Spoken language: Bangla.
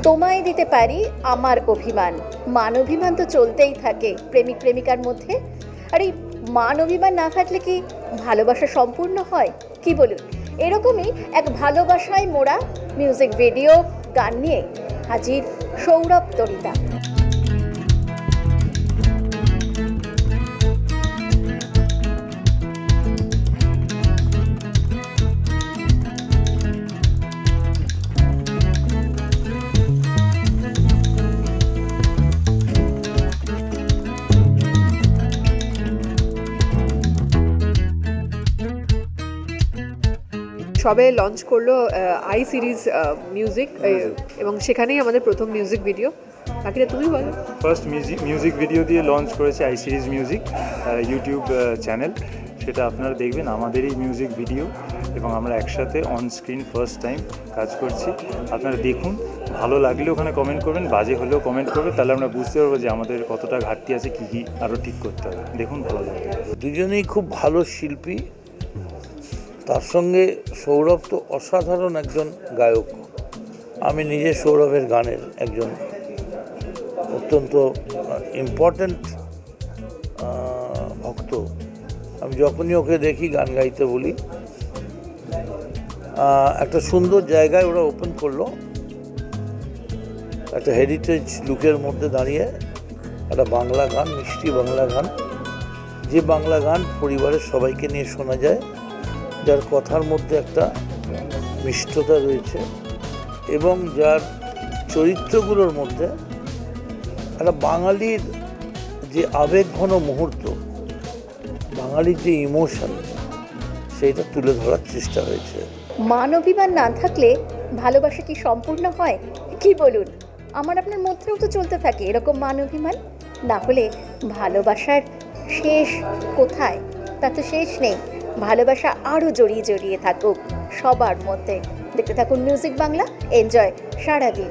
তোমায় দিতে পারি আমার অভিমান। মান অভিমান তো চলতেই থাকে প্রেমিক প্রেমিকার মধ্যে। আর এই মান অভিমান না থাকলে কি ভালোবাসা সম্পূর্ণ হয়? কি বলুন? এরকমই এক ভালোবাসায় মোড়া মিউজিক ভিডিও গান নিয়ে হাজির সৌরভ তরিতা। সবে লঞ্চ করলো আই সিরিজ মিউজিক এবং সেখানেই আমাদের প্রথম মিউজিক ভিডিও। বাকিটা তুমি বলো। ফার্স্ট মিউজিক ভিডিও দিয়ে লঞ্চ করেছে I series music YouTube channel, সেটা আপনারা দেখবেন আমাদেরই মিউজিক ভিডিও এবং আমরা একসাথে অন স্ক্রিন ফার্স্ট টাইম কাজ করছি। আপনারা দেখুন, ভালো লাগলে ওখানে কমেন্ট করবেন, বাজে হলেও কমেন্ট করবেন, তাহলে আমরা বুঝতে পারবো যে আমাদের কতটা ঘাটতি আছে, কী কী আরও ঠিক করতে হবে। দেখুন, ভালো লাগবে। দুজনেই খুব ভালো শিল্পী, তার সঙ্গে সৌরভ তো অসাধারণ একজন গায়ক। আমি নিজে সৌরভের গানের একজন অত্যন্ত ইম্পর্ট্যান্ট ভক্ত। আমি যখনই ওকে দেখি গান গাইতে বলি। একটা সুন্দর জায়গায় ওরা ওপেন করলো, একটা হেরিটেজ লুকের মধ্যে দাঁড়িয়ে একটা বাংলা গান, মিষ্টি বাংলা গান, যে বাংলা গান পরিবারের সবাইকে নিয়ে শোনা যায়, যার কথার মধ্যে একটা মিষ্টতা রয়েছে এবং যার চরিত্রগুলোর মধ্যে একটা বাঙালির যে আবেগঘন মুহূর্ত, বাঙালির যে ইমোশন, সেইটা তুলে ধরার চেষ্টা হয়েছে। মান অভিমান না থাকলে ভালোবাসা কি সম্পূর্ণ হয়? কি বলুন? আমার আপনার মধ্যেও তো চলতে থাকে এরকম মান অভিমান। না হলে ভালোবাসার শেষ কোথায়? তা তো শেষ নেই। ভালোবাসা আরও জড়িয়ে জড়িয়ে থাকুক সবার মধ্যে। দেখতে থাকুন মিউজিক বাংলা, এনজয় সারাদিন।